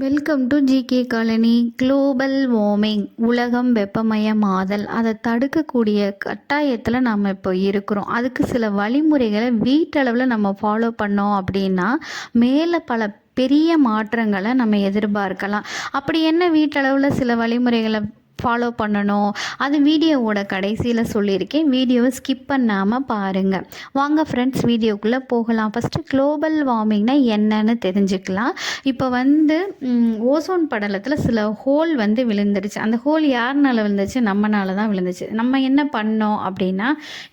Welcome to GK colony. Global warming, உலகம் வெப்பமயமாதல், அதை தடுக்கக்கூடிய கட்டாயத்தில் நம்ம இப்போ இருக்கிறோம். அதுக்கு சில வழிமுறைகளை வீட்டளவில் நம்ம ஃபாலோ பண்ணோம் அப்படின்னா மேலே பல பெரிய மாற்றங்களை நம்ம எதிர்பார்க்கலாம். அப்படி என்ன வீட்டளவில் சில வழிமுறைகளை ஃபாலோ பண்ணணும், அது வீடியோவோட கடைசியில் சொல்லியிருக்கேன். வீடியோவை ஸ்கிப் பண்ணாமல் பாருங்கள். வாங்க ஃப்ரெண்ட்ஸ், வீடியோக்குள்ளே போகலாம். ஃபஸ்ட்டு குளோபல் வார்மிங்னா என்னன்னு தெரிஞ்சுக்கலாம். இப்போ ஓசோன் படலத்தில் சில ஹோல் விழுந்துருச்சு. அந்த ஹோல் யாருனால விழுந்துச்சு? நம்மனால தான் விழுந்துச்சு. நம்ம என்ன பண்ணோம் அப்படின்னா,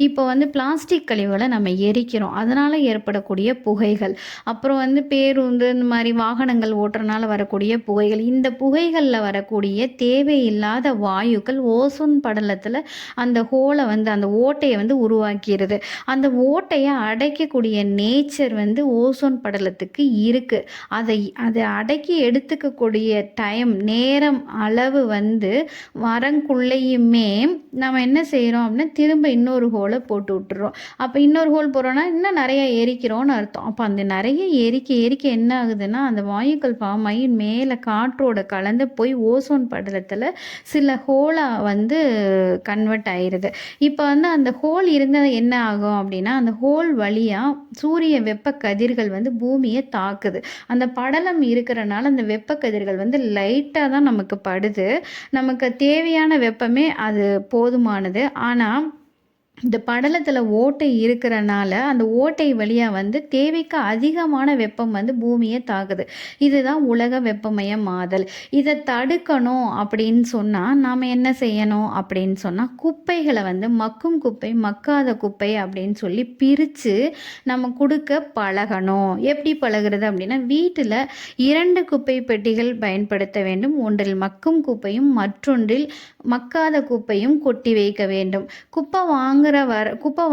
இப்போ பிளாஸ்டிக் கழிவுகளை நம்ம எரிக்கிறோம். அதனால் ஏற்படக்கூடிய புகைகள், அப்புறம் பேருந்து இந்த மாதிரி வாகனங்கள் ஓட்டுறதுனால வரக்கூடிய புகைகள், இந்த புகைகளில் வரக்கூடிய தேவையில்லாத வாயுக்கள் ஓசோன் படலத்தில் அந்த ஹோலை அந்த ஓட்டையை உருவாக்கிறது. அந்த ஓட்டையை அடைக்கக்கூடிய நேச்சர் ஓசோன் படலத்துக்கு இருக்குது. அதை அடக்கி எடுத்துக்கக்கூடிய நேரம் அளவு வரங்குள்ளேயுமே நம்ம என்ன செய்கிறோம் அப்படின்னா, திரும்ப இன்னொரு ஹோலை போட்டு விட்டுறோம். அப்போ இன்னொரு ஹோல் போடுறோன்னா இன்னும் நிறைய எரிக்கிறோன்னு அர்த்தம். அப்போ அந்த நிறைய எரிக்க என்ன ஆகுதுன்னா, அந்த வாயுக்கள் ஃபார்ம் ஆகி மேலே காற்றோட கலந்து போய் ஓசோன் படலத்தில் சில ஹோலாக கன்வெர்ட் ஆயிடுது. இப்போ அந்த ஹோல் இருந்தால் என்ன ஆகும் அப்படின்னா, அந்த ஹோல் வழியாக சூரிய வெப்ப கதிர்கள் பூமியை தாக்குது. அந்த படலம் இருக்கிறனால அந்த வெப்ப கதிர்கள் லைட்டாக தான் நமக்கு படுது. நமக்கு தேவையான வெப்பமே அது போதுமானது. ஆனால் இந்த படலத்தில் ஓட்டை இருக்கிறனால அந்த ஓட்டை வழியாக தேவைக்கு அதிகமான வெப்பம் பூமியை தாக்குது. இதுதான் உலக வெப்பமயமாதல். இதை தடுக்கணும் அப்படின்னு சொன்னால் நாம் என்ன செய்யணும் அப்படின்னு சொன்னால், குப்பைகளை மக்கும் குப்பை, மக்காத குப்பை அப்படின்னு சொல்லி பிரித்து நம்ம கொடுக்க பழகணும். எப்படி பழகிறது அப்படின்னா, வீட்டில் 2 குப்பை பெட்டிகள் பயன்படுத்த வேண்டும். ஒன்றில் மக்கும் குப்பையும் மற்றொன்றில் மக்காத குப்பையும் கொட்டி வைக்க வேண்டும். குப்பை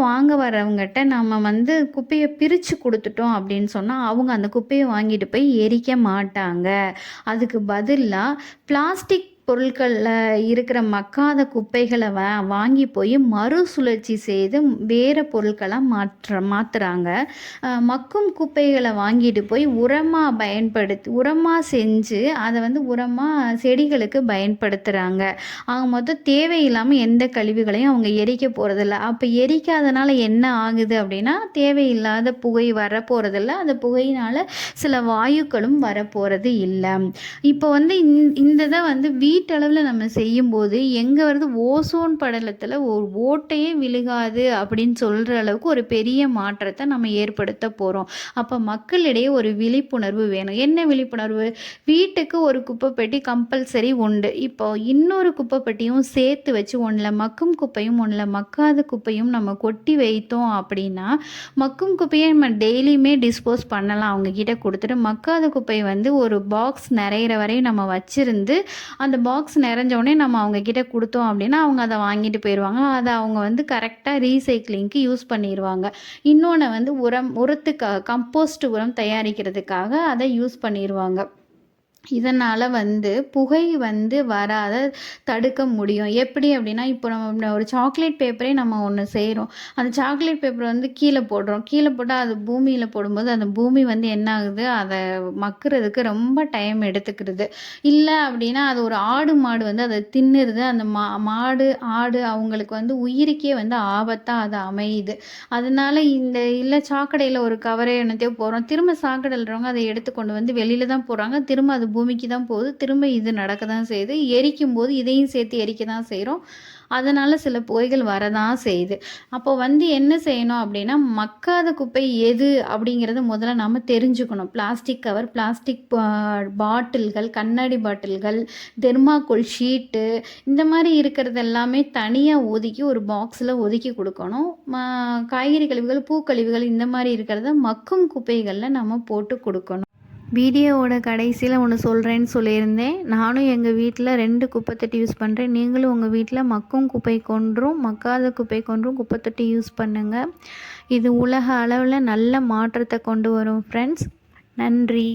வாங்க வரவங்ககிட்ட நம்ம குப்பையை பிரித்து கொடுத்துட்டோம் அப்படின்னு சொன்னால் அவங்க அந்த குப்பையை வாங்கிட்டு போய் எரிக்க மாட்டாங்க. அதுக்கு பதிலாக பிளாஸ்டிக் பொருட்களில் இருக்கிற மக்காத குப்பைகளை வாங்கி போய் மறுசுழற்சி செய்து வேறு பொருட்களாக மாற்றுறாங்க. மக்கும் குப்பைகளை வாங்கிட்டு போய் உரமாக செஞ்சு அதை உரமாக செடிகளுக்கு பயன்படுத்துகிறாங்க. அவங்க மொத்தம் தேவையில்லாமல் எந்த கழிவுகளையும் அவங்க எரிக்க போகிறதில்ல. அப்போ எரிக்காதனால என்ன ஆகுது அப்படின்னா, தேவையில்லாத புகை வரப்போகிறதில்ல. அந்த புகையினால் சில வாயுக்களும் வரப்போகிறது இல்லை. இப்போ இந்த இதை வீட்டளவில் நம்ம செய்யும்போது எங்கே ஓசோன் படலத்தில் ஒரு ஓட்டையே விழுகாது அப்படின்னு சொல்கிற அளவுக்கு ஒரு பெரிய மாற்றத்தை நம்ம ஏற்படுத்த போகிறோம். அப்போ மக்களிடையே ஒரு விழிப்புணர்வு வேணும். என்ன விழிப்புணர்வு? வீட்டுக்கு ஒரு குப்பை பெட்டி கம்பல்சரி உண்டு. இப்போ இன்னொரு குப்பை பெட்டியும் சேர்த்து வச்சு ஒன்றில் மக்கும் குப்பையும் ஒன்றில் மக்காத குப்பையும் நம்ம கொட்டி வைத்தோம் அப்படின்னா, மக்கும் குப்பையை நம்ம டெய்லியுமே டிஸ்போஸ் பண்ணலாம். அவங்கக்கிட்ட கொடுத்துட்டு மக்காத குப்பை ஒரு பாக்ஸ் நிறையிற வரையும் நம்ம வச்சுருந்து அந்த பாக்ஸ் நிறைஞ்சோடனே நம்ம அவங்கக்கிட்ட கொடுத்தோம் அப்படின்னா அவங்க அதை வாங்கிட்டு போயிடுவாங்க. அதை அவங்க கரெக்டாக ரீசைக்ளிங்க்கு யூஸ் பண்ணிடுவாங்க. இன்னொன்று உரத்துக்காக, கம்போஸ்ட் உரம் தயாரிக்கிறதுக்காக அதை யூஸ் பண்ணிடுவாங்க. இதனால் புகை வராத தடுக்க முடியும். எப்படி அப்படின்னா, இப்போ நம்ம ஒரு சாக்லேட் பேப்பரே நம்ம ஒன்று செய்கிறோம். அந்த சாக்லேட் பேப்பரை கீழே போடுறோம். கீழே போட்டால் அது பூமியில் போடும்போது அந்த பூமி என்ன ஆகுது, அதை மக்கிறதுக்கு ரொம்ப டைம் எடுத்துக்கிறது. இல்லை அப்படின்னா அது ஒரு ஆடு மாடு அதை தின்னுருது. அந்த மாடு ஆடு அவங்களுக்கு உயிருக்கே ஆபத்தாக அது அமையுது. அதனால் இல்லை சாக்கடையில் ஒரு கவரை என்னத்தையோ போகிறோம், திரும்ப சாக்கடையில்றவங்க அதை எடுத்து கொண்டு வெளியில் தான் போகிறாங்க. திரும்ப அது பூமிக்கு தான் போகுது. திரும்ப இது நடக்க தான் செய்யுது. எரிக்கும் போது இதையும் சேர்த்து எரிக்க தான் செய்கிறோம். அதனால் சில புகைகள் வரதான் செய்யுது. அப்போ என்ன செய்யணும் அப்படின்னா, மக்காத குப்பை எது அப்படிங்கிறத முதல்ல நம்ம தெரிஞ்சுக்கணும். பிளாஸ்டிக் கவர், பிளாஸ்டிக் பாட்டில்கள், கண்ணாடி பாட்டில்கள், தெர்மாக்கோல் ஷீட்டு, இந்த மாதிரி இருக்கிறது எல்லாமே தனியாக ஒதுக்கி ஒரு பாக்ஸில் ஒதுக்கி கொடுக்கணும். காய்கறி கழிவுகள், பூக்கழிவுகள் இந்த மாதிரி இருக்கிறத மக்கும் குப்பைகளில் நம்ம போட்டு கொடுக்கணும். வீடியோவோட கடைசியில் ஒன்று சொல்கிறேன்னு சொல்லியிருந்தேன். நானும் எங்கள் வீட்டில் 2 குப்பைத்தொட்டி யூஸ் பண்ணுறேன். நீங்களும் உங்கள் வீட்டில் மக்கும் குப்பை கொன்றும் மக்காத குப்பை கொன்றும் குப்பைத்தொட்டி யூஸ் பண்ணுங்கள். இது உலக அளவில் நல்ல மாற்றத்தை கொண்டு வரும் ஃப்ரெண்ட்ஸ். நன்றி.